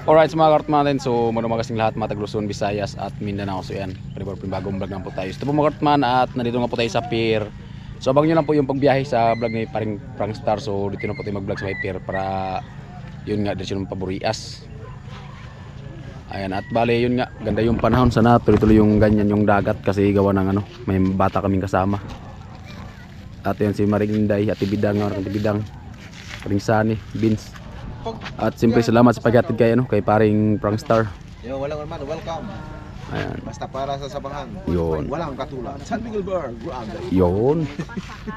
Alright, so mga kartman natin, so manumagasing lahat mga Luzon, Visayas at Mindanao. So yan, bagong vlog lang po tayo. Ito po mga kartman at nandito nga po tayo sa pier. So abang nyo lang po yung pagbiyahe sa vlog ni paring Prangstar. So dito na po tayo mag vlog sa may pier para yun nga, dito yung paburias. Ayan, at bale yun nga, ganda yung panahon. Sana tuloy-tuloy yung ganyan yung dagat kasi gawa ng ano, may bata kaming kasama. At yun si Maring Inday, Ate Bidang, Ate Bidang, Paring Sani, Vince. At siyempre salamat sa paghatid kay ano, kay paring Prangstar. Yo, walang man, welcome. Ayan. Basta para sa Sabangan. Yun. Walang katulad. San Miguel Bar, grabe. Yun.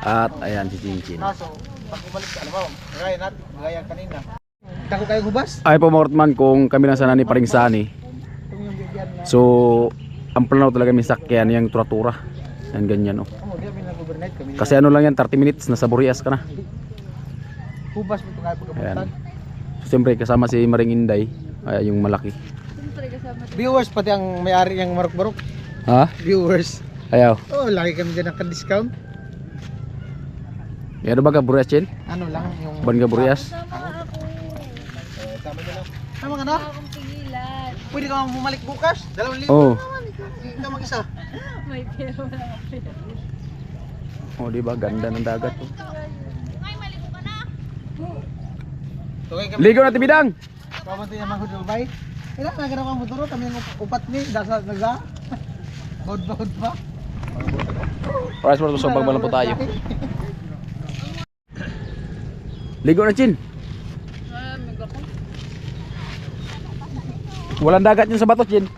At ayan si Chinchin. So, pag bumalik ka, alam mo, gaya kanina. Tako kayo hubas? Ay po mga kartman, kung kami lang sana ni paring Sani. So, ang plano talaga may sakyan yung turatura. Yan ganyan oh. Kasi ano lang yan, 30 minutes nasa Burias ka na. Hubas mo kayo pagkapuntan. So, siyempre kasama si Maring Inday, ay yung malaki. Viewers pati ang may-ari ng marok-marok. Ha? Viewers. Ayaw. Oh, lagi kami dyan naka-discount. Ano ba ka Burias Chin? Ano lang yung... Ban ka Burias? Tama ka na. Tama ka na? Pwede ka bumalik bukas? 2,000. Oo. Hindi ka mag-isa. May pero wala ka pero. Oh, di ba ganda ng dagat oh. Ligo na Bidang. Pamantay naman ko Dubai. Ilan na ganawa mo turo kami yung upat ni dasa naga. Bod pa. Price for so pagbalan po tayo. Ligo na Chin. Walang dagat yun sa bato Chin.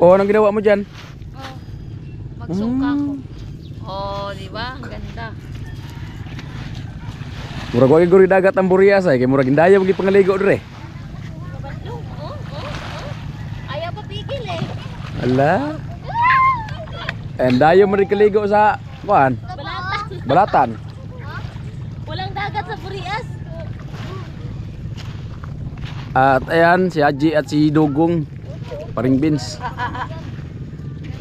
Oh, anong ginawa mo dyan? Magsungka ko. Oh, di ba? Ang ganda. Murag wagi guri dagat ang Burias ay kay murag indaya mo gipangaligo dire. Ayaw pa pigil eh. Ala. And dayo mo rin kaligo sa kuan? Balatan. Balatan. Walang dagat sa Burias. At ayan si Haji at si Dugong, paring Vince.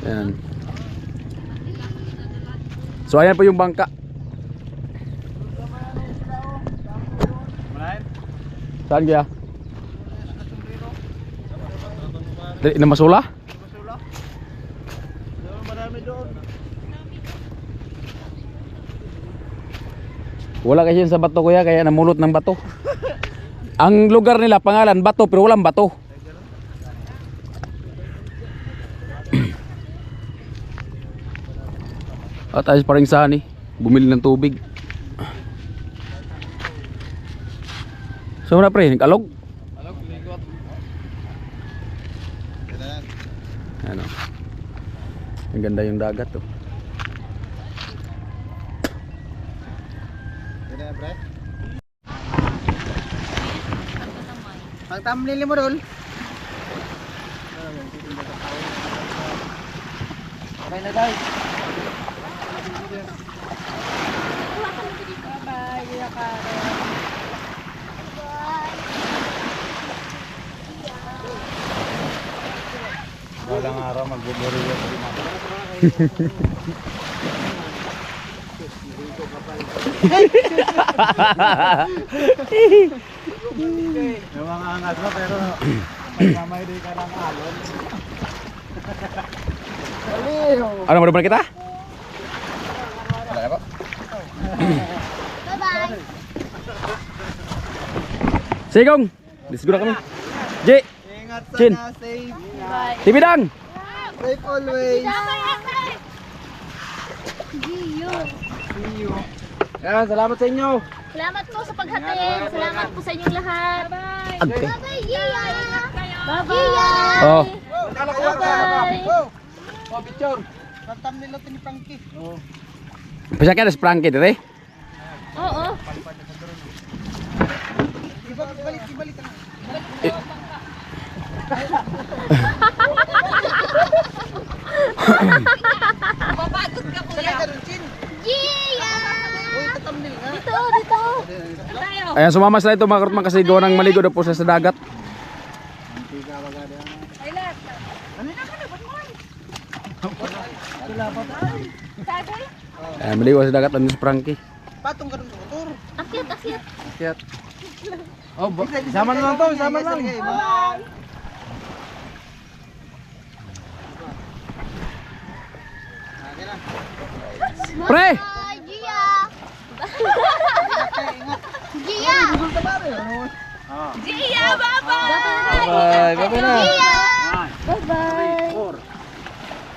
Ayan. So ayan po yung bangka. Saan kaya? Dali na masula? Marami doon. Wala kasi yun sa bato kuya kaya namulot ng bato. Ang lugar nila pangalan bato pero walang bato. At ayos pa rin Sani, bumili ng tubig. So na pre, nag-alog? Alog, ligot. Ano? Ang ganda yung dagat to. Ganda Brett. Ang thumbnail mo dol. Okay na guys. Bye-bye. Kuya Karen. Walang araw magbuburiya sa mga. Yung mga angas mo pero mamay din ka ng alon. Ano mo naman kita? Wala po. Bye-bye. Sigong! Let's go na kami. J! Ingat Chin. sana, safe. Bye. Tibidang! Safe always. Gio. See you. Yan, salamat sa inyo. Salamat po sa paghatid. Salamat po sa inyong lahat. Bye. Ante. Bye-bye, Gia. Bye-bye. Oh. Bye-bye. Oh, picture. Tantam nila ito ni Frankie. Oh. Bisa ka na si Frankie dire? Oo. Ibalik. Mapagod ka kuya. Gia. Uy, tatamnil nga. Dito. Tayo. Ayan, sumama sila ito mga kartman kasi gawa ng maligo daw po sa dagat. Ay, lahat. Sila pa tayo. Maliwas sa dagat ano si Frankie. Patong ka ng motor. Akyat, akyat. Akyat. Oh, sama na lang to, sama na lang. Bye. Pre! Bye, Gia. Gia. Gusto ba rin? Ano? Gia, bye-bye. Bye na. Gia. Bye-bye.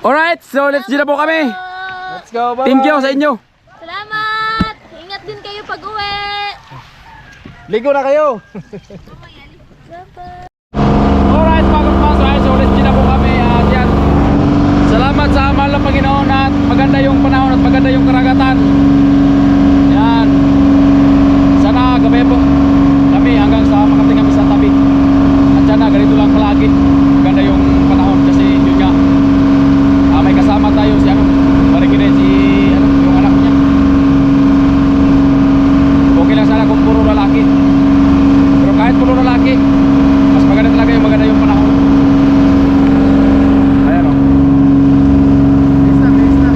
Alright, so let's go na po kami. Let's go, bye. Thank you sa inyo. Salamat. Ingat din kayo pag-uwi. Ligo na kayo. Bye-bye. Alright, bagong pasok. So let's go na po kami. At yan. Salamat sa mahal na Panginoon at maganda yung panahon at maganda yung karagatan. Yan. Sana gabay po kami hanggang sa makating kami sa tabi. At sana ganito lang palagi. Maganda yung panahon kasi yun nga. May kasama tayo si ano, Marikina, si ano, yung anak niya. Okay lang sana kung puro lalaki. Pero kahit puro lalaki, mas maganda talaga yung maganda yung panahon. Ayan o. Bilis na, bilis na.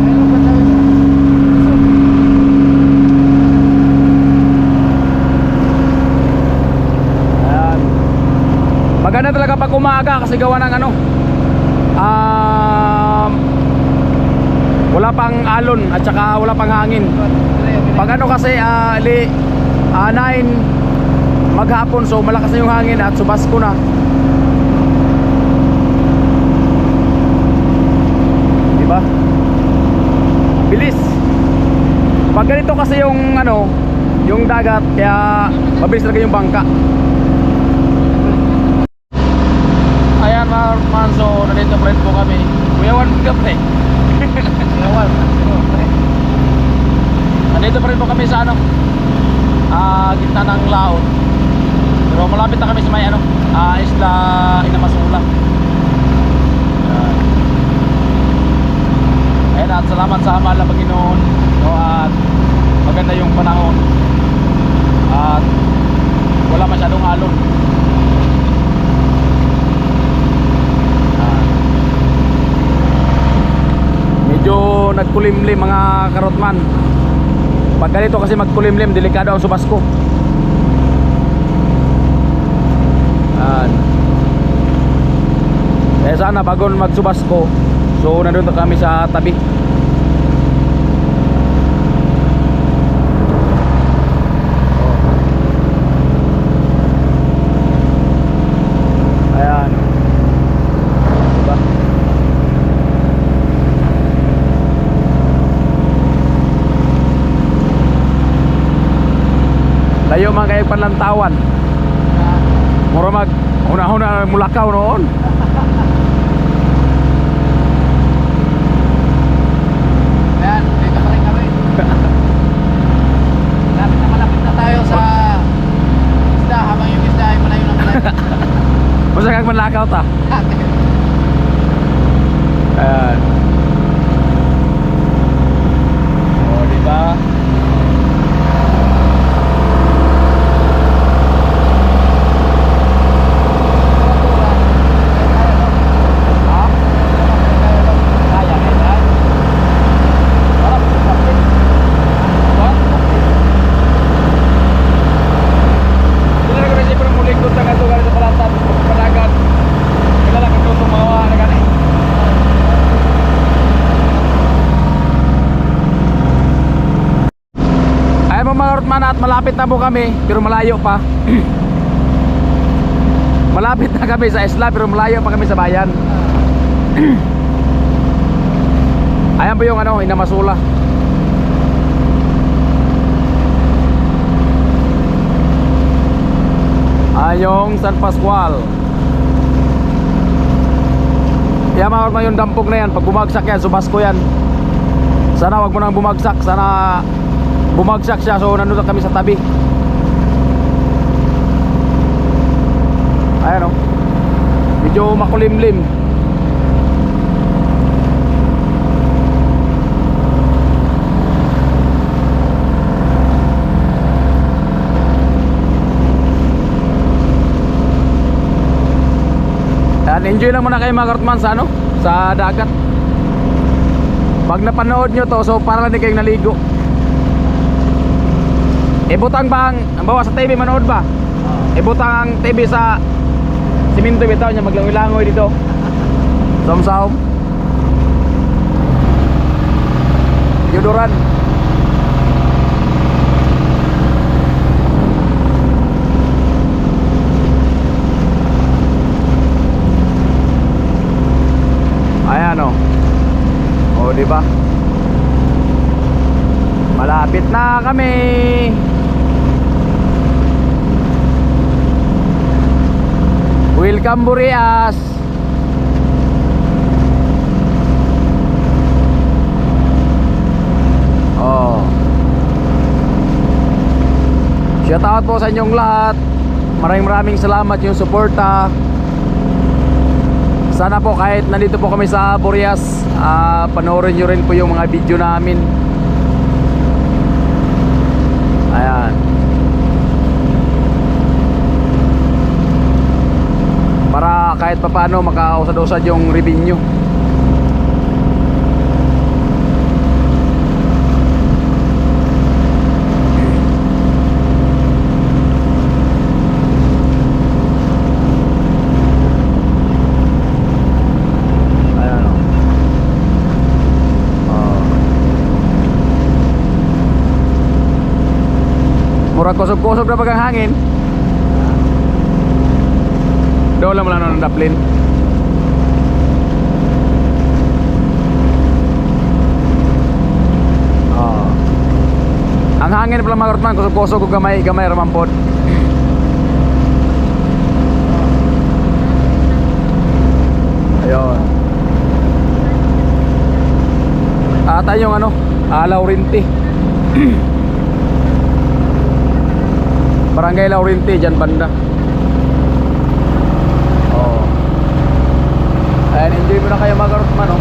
Ayun, ba't tayo sa- Ayan. Maganda talaga pag umaga kasi gawa ng ano, wala pang alon at saka wala pang hangin. Pag ano kasi 9 maghapon, so malakas na yung hangin at subasko na. Diba? Bilis. Pag ganito kasi yung ano, yung dagat, kaya mabilis talaga yung bangka. Ayan mga man, so nandito pa rin po kami. Kuyawan mo ka pre. Kuyawan. Nandito pa rin po kami sa ano, gitna ng laot. Pero malapit na kami sa may ano, isla Inamasula. Ayan, at salamat sa mahal na Panginoon, no, at maganda yung panahon at wala masyadong alon. Medyo nagkulimlim mga karotman. Pag ganito kasi magkulimlim, delikado ang subasko. Eh sana bago magsubasko, so nandun na kami sa tabi. Ayan. Diba? Layo man kayo panlantawan. Mura mag una-una mulakaw noon. Ayan, dito pa rin kami. Malapit na tayo sa isda, habang yung isda ay malayo ng malayo. Masa kang manlakaw ta? Ayan. Oh, diba? At malapit na po kami pero malayo pa. Malapit na kami sa isla pero malayo pa kami sa bayan. Ayan po yung ano, Inamasula. Ayong San Pascual. Kaya mga yung dampog na yan, pag bumagsak yan, subasko yan. Sana wag mo nang bumagsak, sana bumagsak siya, so nandun na kami sa tabi. Ayan o, medyo makulimlim. Yan, enjoy lang muna kayo mga kartman sa ano, sa dagat. Pag napanood nyo to, so para lang di kayong naligo. Ibutang bang, ang bawa sa TV manood ba? Ibutang ang TV sa simento bitaw niya, maglangoy-langoy dito. Som-som. Yuduran. Ayan o. O, diba? Malapit na kami. Welcome Burias. Oh. Shout out po sa inyong lahat. Maraming salamat yung suporta. Sana po kahit nandito po kami sa Burias, panoorin nyo rin po yung mga video namin. Ayan. Para kahit papaano makausad-usad yung revenue. Murag kusog-kusog na bagang hangin. Doon lang ng daplin. Ang hangin pala mga kartman, kusog-kusog o gamay-gamay ramampod. Ayun. Ata yung ano, Laurinti. Barangay Laurinti, dyan banda. Oh. Ayan, enjoy mo na kayo mga karutman, no?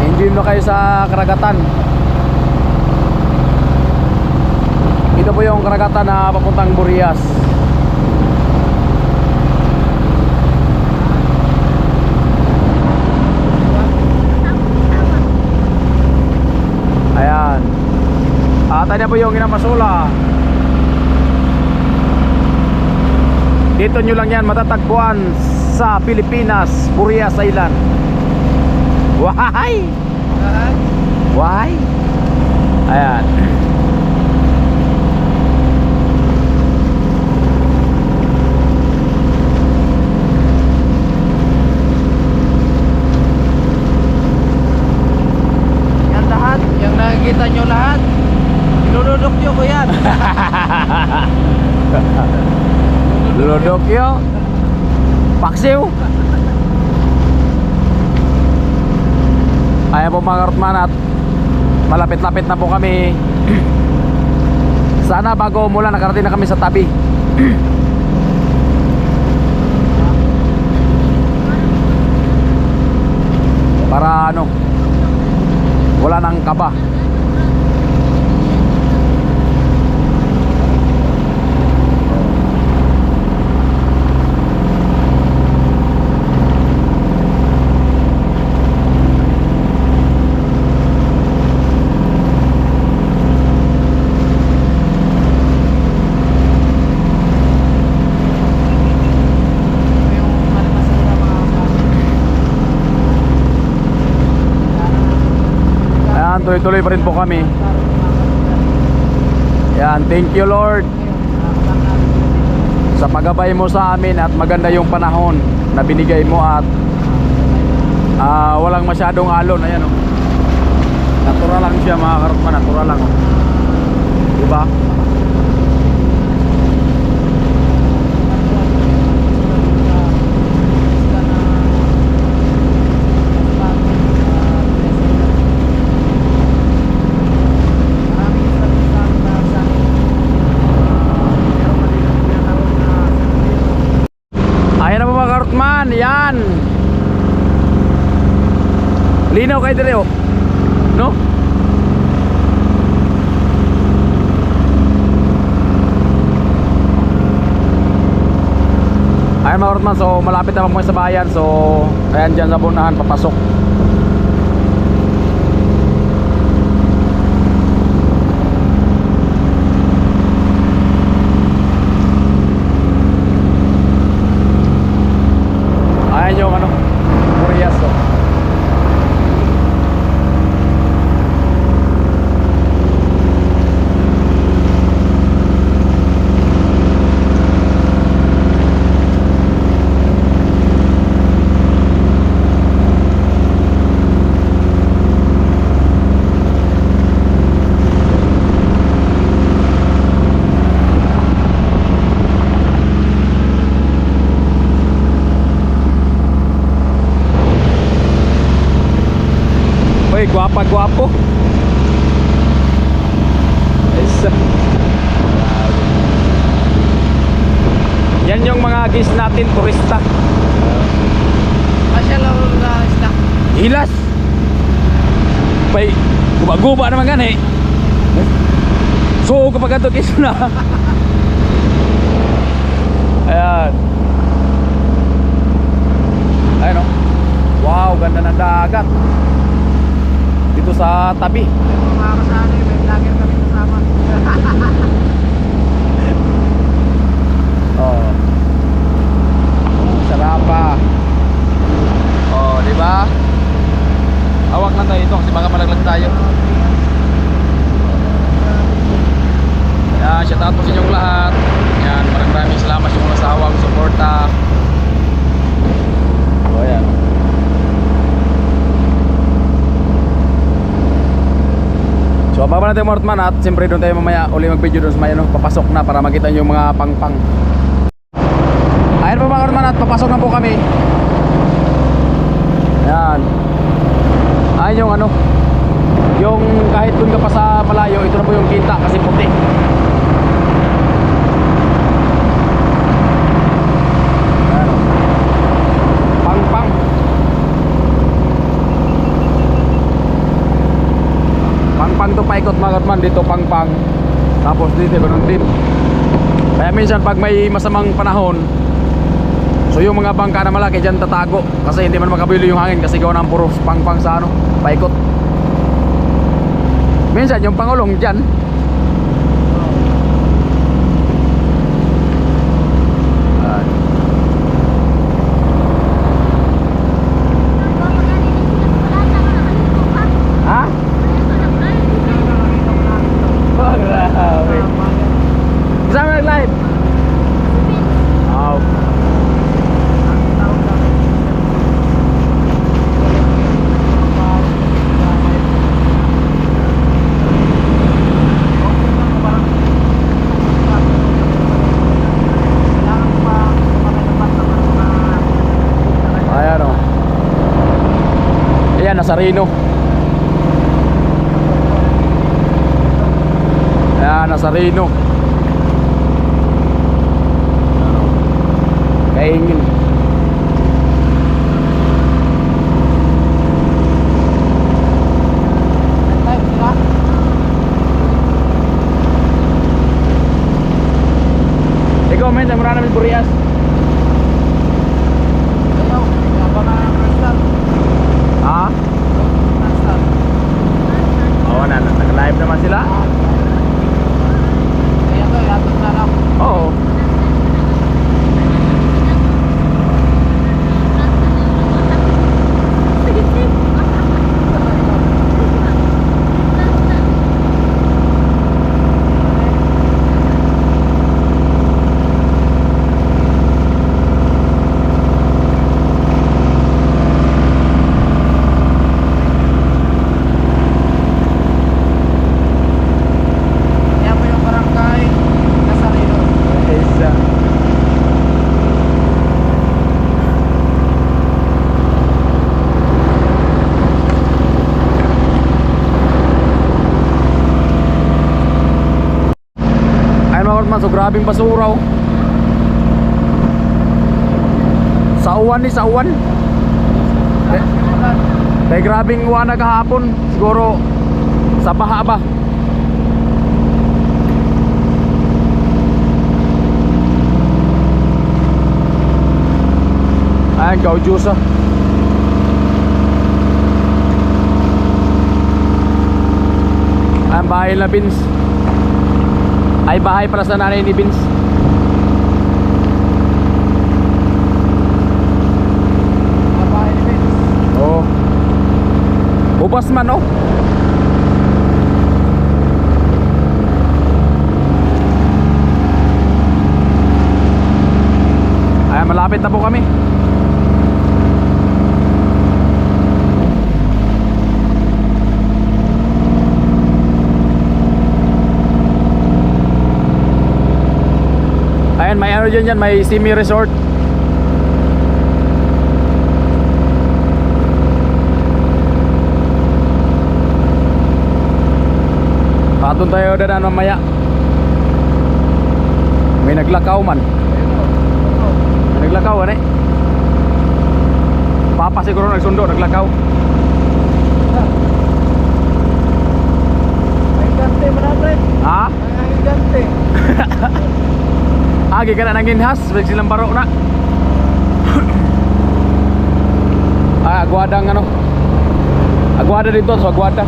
Enjoy mo na kayo sa karagatan. Ito po yung karagatan na papuntang Burias. Ayan. Tayo na po yung Inamasula. Dito nyo lang yan matatagpuan sa Pilipinas, Burias Island. Why? Why? Ayan. Yan lahat, yung nakikita nyo lahat, niluludok nyo ko yan. Luludok yo. Paksiw. Ayan po mga karutman, at malapit-lapit na po kami. Sana bago umulan nakarating na kami sa tabi. Para ano, wala nang kaba. Tuloy-tuloy pa rin po kami. Yan, thank you Lord sa paggabay mo sa amin, at maganda yung panahon na binigay mo, at walang masyadong alon. Ayan, oh. Natural lang siya mga karutman, natural lang, oh. Diba? Yan. Linaw kayo dire, oh. No? Ayan mga Rodman, so malapit naman po sa bayan. So ayan dyan sa bunahan, papasok. Ayan yung ano, Murias. So uy, gwapa-gwapo. Isa. Yan yung mga gis natin, turista. Masya lang na isda. Hilas. Bay, guba-guba naman gan eh. So kapag ito gis na. Ayan. Ayan o. Wow, ganda ng dagat. Dito sa tabi. Mga kasano may vlogger kami kasama. Oh. Sarap pa. Oh, di ba? Awak lang tayo ito kasi baka malaglag tayo. Yan, shout out po sa inyong lahat. Yan, maraming salamat sa mga sawang suporta. Oh, yan. So ababa natin mga Rodman at siyempre doon tayo mamaya uli mag video doon sa may ano, papasok na para makita nyo yung mga pang-pang. Ayan po mga Rodman at papasok na po kami. Ayan. Ayan yung ano, yung kahit doon ka pa sa malayo, ito na po yung kita kasi puti. Ayan. Pang-pang. Pang-pang to paikot mga Rodman, dito pang-pang. Tapos dito ganun din. Kaya minsan pag may masamang panahon, so yung mga bangka na malaki dyan tatago kasi hindi man makabilo yung hangin kasi gawa ng puro pang-pang sa ano, paikot. Minsan yung pangulong dyan. Ha? Kasama nag-live? Wow. Ayan o. Ayan, Nazareno. Ayan, Nazareno. Kaingin. I-comment ang muna namin Burias. Ayaw, apa na crystal. Ha? Crystal. Oo na, nag-live naman sila. Kaya to, yatot na lang. Oo. Kaya po yung barangay Nazareno. Isa. Ayun mga Rodman, so grabing basura oh. Sa uwan ni, sa uwan. Kaya grabing uwan na kahapon. Siguro sa baha ba. Ayan, Gaudiusa. Ayan, bahay na Vince. Ay, bahay para sa nanay ni Vince. Babae ni Vince. Oo. Ubas man, oh. Ayan, malapit na po kami. Ayan, may ano dyan, may Simi Resort. Patun tayo dadaan mamaya. May naglakaw man. May naglakaw, ano eh? Papa siguro nagsundo, naglakaw. May gante mo natin. Ha? May gante. Agi ka na nang inhas, balik silang baro na. Ay, Aguada ang ano. Aguada dito, so Aguada.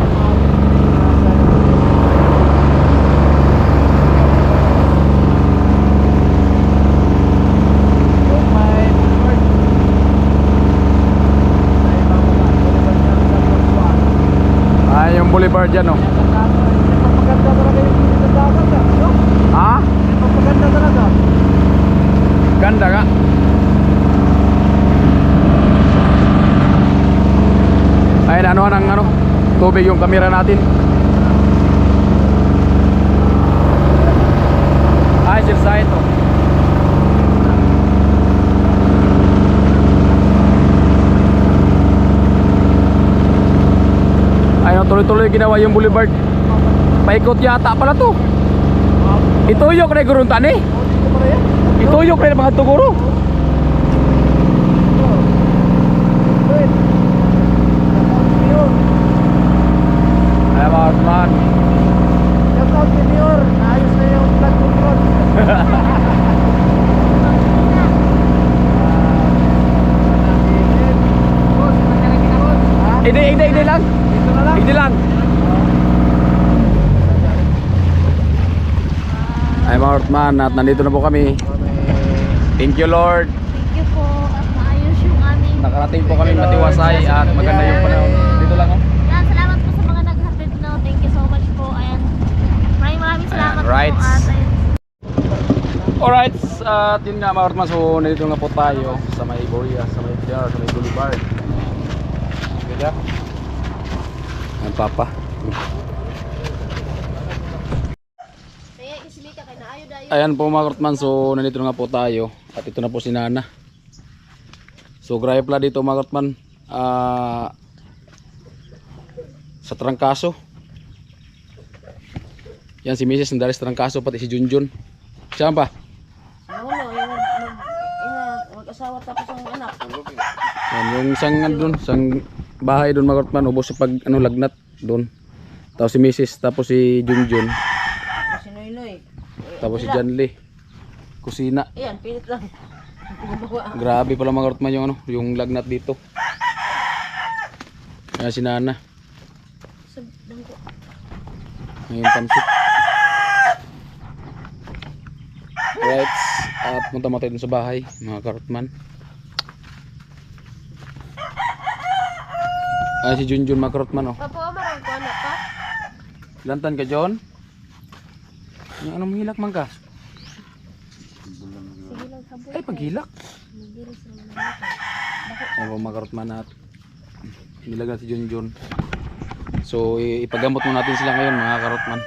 Ay, yung boulevard dyan, oh. Napapaganda talaga yung dagat, no? Ha? Napapaganda talaga. Ganda ka. Ayun, ano ang ano, tubig yung kamera natin. Ay, sirsa ito. Ayun, tuloy-tuloy ginawa yung boulevard. Paikot yata pala to. Ituyok na guruntan eh. Ituyok na mga tuguro. Ay, mga man. Shout out Junior, naayos na yung vlog control. Hindi lang. Dito na lang. Hindi lang. Ay, mga Ortman, at nandito na po kami. Thank you, Lord. Thank you po at maayos yung aming... Nakarating po kami matiwasay at maganda yung panahon. Dito lang, oh. Yan, salamat po sa mga naghatid no. Thank you so much po. Ayan. Maraming salamat right. po at ayun. Alright, at yun nga mga Ortman, so nandito nga po tayo sa may Boria, sa may PR, sa may Boulevard. Ganda. Ang papa. Ayan po mga Ortman, so nandito nga po tayo at ito na po si Nana. So grabe pala dito mga Ortman, sa Trangkaso. Yan si Mrs. Nandari sa Trangkaso, pati si Junjun. Siya pa? Mag-asawa tapos ang anak. Yan, yung isang doon, isang bahay doon mga Ortman, ubos sa pag ano, lagnat doon. Tapos si Mrs. tapos si Junjun. Si Noynoy. Tapos si Janly. Kusina. Ayan, pilit lang. Grabe pala mga Ortman yung ano, yung lagnat dito. Kaya si Nana. Ngayon pansit. Right, at punta mo tayo dun sa bahay, mga Karotman. Ay, si Junjun mga Karotman, oh. Papa, marang ko anak pa. Lantan ka, John? Yung ano, mahilak man ka? Ay, paghilak. Ay, mga Karotman at nilagan si Junjun. So, ipagamot mo natin sila ngayon, mga Karotman.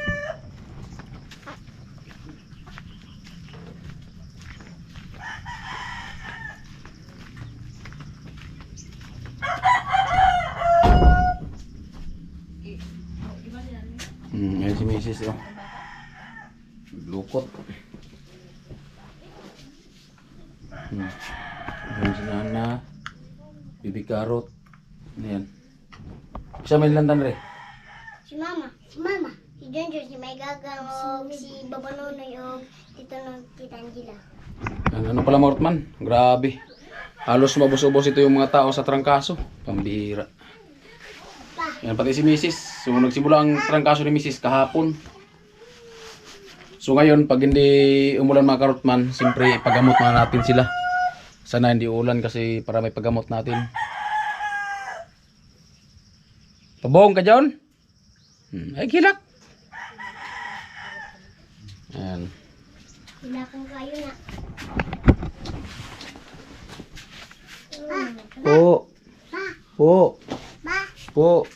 Ayan si Mrs. Oh. Lukot. Ayan si Nana. Bibi Karot. Ayan. Isa may lantan re. Si Mama, si Junjun, si May Gagang, o si Baba Nonoy, o Tito Tita Angela. Ano pala mga Ortman? Grabe. Halos mabos-ubos ito yung mga tao sa trangkaso. Pambihira. Yan, pati si Mrs. So, nagsimula ang trangkaso ni Mrs. kahapon. So, ngayon, pag hindi umulan mga karotman, siyempre, pagamot na natin sila. Sana hindi ulan kasi para may pagamot natin. Pabong ka, John? Ay, kilak. Ayan. Hilakang kayo na. Po. Po. Ba? Po.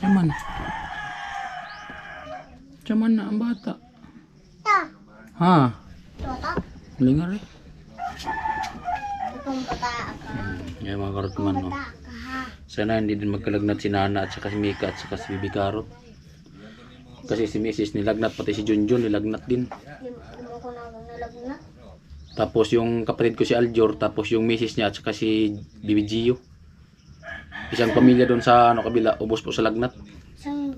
Yaman. Yaman na ang bata. To. Ha? Toto. Malingar eh. Itong bata ka. Yan mga karotman, no. Bata ka ha. Sana hindi din magkalagnat si Nana at saka si Mika at saka si Bibi Karot. Kasi si Mrs. nilagnat, pati si Junjun nilagnat din. Hindi mo ko nalagnat. Tapos yung kapatid ko si Aljor, tapos yung Mrs. niya at saka si Bibi Gio. Isang pamilya doon sa ano kabila, ubos po sa lagnat. Isang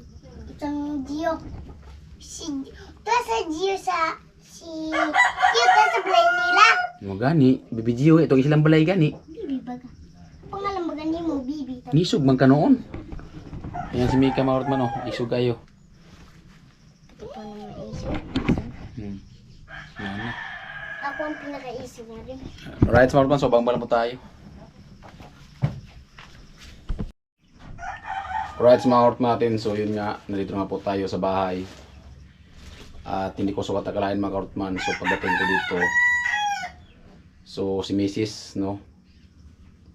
Gio. Ito sa Gio sa... Ito sa balay nila. Mo gani, Bibi Gio, itong silang balay gani. Bibi baga. Pangalan baga ni mo, Bibi. Nisog man ka noon. Ayan si Mika mga karotman, oh. Isog kayo. Ito pa naman isip. Yan. Ako ang pinaka-isip na rin. Alright, mga karotman, so bang po tayo. Alright, mga karotman natin, so yun nga, nandito na po tayo sa bahay. At hindi ko sukat akalain mga karotman, so pagdating ko dito, so si Mrs. no,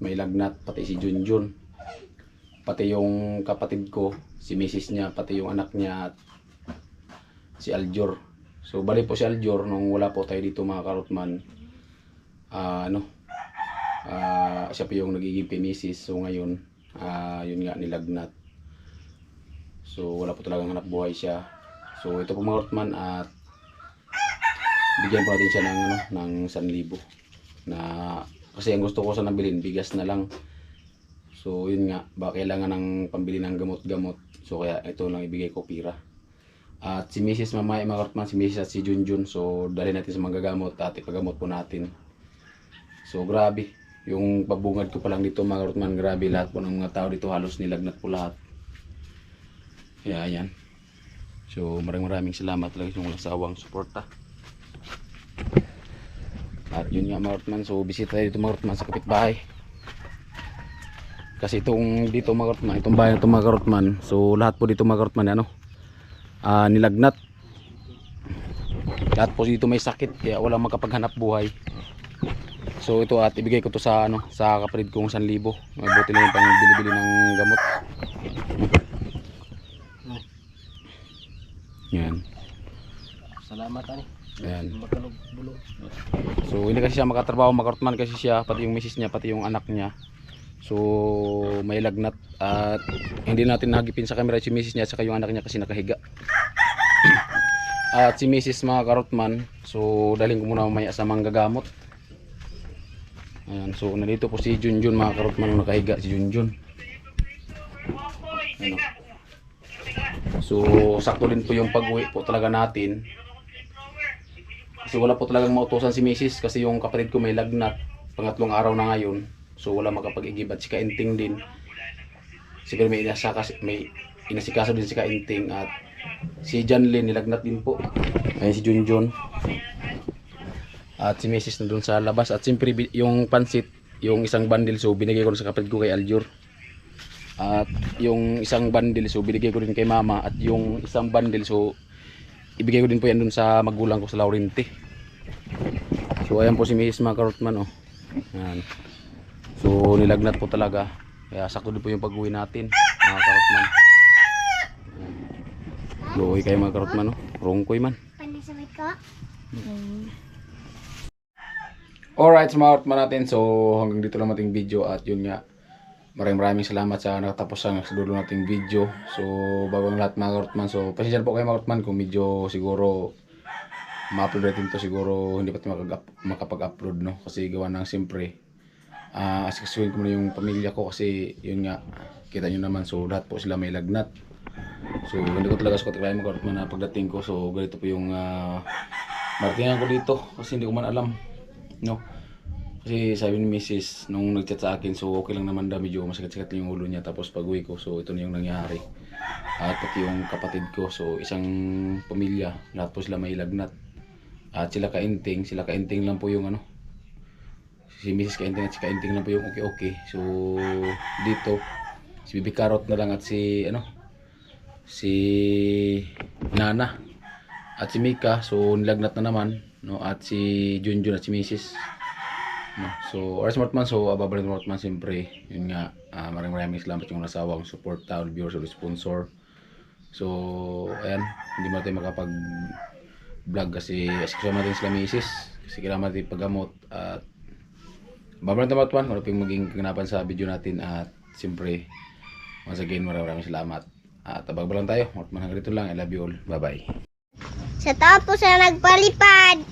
may lagnat, pati si Junjun, pati yung kapatid ko, si Mrs. niya, pati yung anak niya, at si Aljor. So bali po si Aljor, nung wala po tayo dito mga karotman, siya po yung nagiging Mrs. So ngayon, yun nga, nilagnat. So wala po talagang hanap buhay siya. So ito po mga karotman, at bigyan po natin siya ng, ng 1,000 na kasi ang gusto ko sana bilhin bigas na lang. So yun nga, baka kailangan ng pambili ng gamot-gamot. So kaya ito lang ibigay ko pira. At si Mrs. mamaya mga karotman, si Mrs. at si Junjun, so dali natin sa manggagamot at ipagamot po natin. So grabe, yung pabungad ko pa lang dito mga karotman, grabe, lahat po ng mga tao dito halos nilagnat po lahat. Kaya yan. So maraming salamat talaga sa walang sawang suporta. At yun nga mga karotman, so bisita tayo dito mga karotman sa kapitbahay. Kasi itong dito mga karotman, itong bahay na ito mga karotman, so lahat po dito mga karotman nilagnat. Lahat po dito may sakit, kaya walang makapaghanap buhay. So ito, at ibigay ko to sa sa kapatid kong 1,000. Mabuti lang yung pang bili-bili ng gamot. Yan. Salamat ani. Ayan. Makalog-bulog. So hindi kasi siya makatrabaho mga karotman, kasi siya, pati yung misis niya, pati yung anak niya, so may lagnat. At hindi natin nahagipin sa camera si misis niya at saka yung anak niya kasi nakahiga. At si misis mga karotman, so dalhin ko muna mamaya sa manggagamot. Ayan, so nandito po si Junjun mga karotman, nakahiga si Junjun. Ano. So sakto din po yung pag-uwi po talaga natin. Kasi wala po talagang mautusan si Mrs. kasi yung kapatid ko may lagnat, pangatlong araw na ngayon. So wala makapag-igib, at si Kainting din. Siguro may inasikaso din si Kainting, at si Janlyn nilagnat din po. Ayun si Junjun. At si Mrs. na doon sa labas. At siyempre yung pansit, yung isang bundle, so binigay ko sa kapatid ko kay Aljur. At yung isang bundle, so binigay ko rin kay mama. At yung isang bundle, so ibigay ko din po yan dun sa magulang ko sa Laurente. So ayan po si Mrs. mga karotman, oh. Ayan. So nilagnat po talaga, kaya sakto din po yung pag-uwi natin mga karotman. Luoy kayo mga karotman, oh. Rungkoy man. Panasamay ko. Alright mga karotman natin, so hanggang dito lang ating video. At yun nga, maraming salamat sa nakatapos sa dulo nating video. So bago ang lahat mga karotman, so pasensya na po kayo mga karotman kung medyo siguro ma-upload natin to, siguro hindi pa makapag-upload, no, kasi gawa ng siyempre asikasuhin ko muna yung pamilya ko, kasi yun nga, kita nyo naman, so lahat po sila may lagnat. So hindi ko talaga sukat kayo mga karotman na pagdating ko. So ganito po yung martingan ko dito, kasi hindi ko man alam, no. Kasi sabi ni Mrs. nung nagchat sa akin, so okay lang naman daw, medyo masakit-sakit lang yung ulo niya. Tapos pag uwi ko, so ito na yung nangyari. At pati yung kapatid ko, so isang pamilya, lahat po sila may lagnat. At sila kainting lang po yung ano. Si Mrs. kainting at si kainting lang po yung okay. So dito, si Bibi Carrot na lang at si Nana at si Mika, so nilagnat na naman, no, at si Junjun at si Mrs. No. So, Oras Smartman, so babalik ng Smartman siyempre, yun nga, maraming salamat yung nasawang support tao, viewers, or sponsor. So, ayan, hindi mo natin makapag vlog kasi kasama natin sila Mrs. Kasi kailangan natin paggamot at babalik ng Smartman, kung ano yung maging kaganapan sa video natin at siyempre, once again, maraming salamat. At abag lang tayo, Smartman, hanggang dito lang, I love you all, bye bye. Sa tapos na nagpalipad.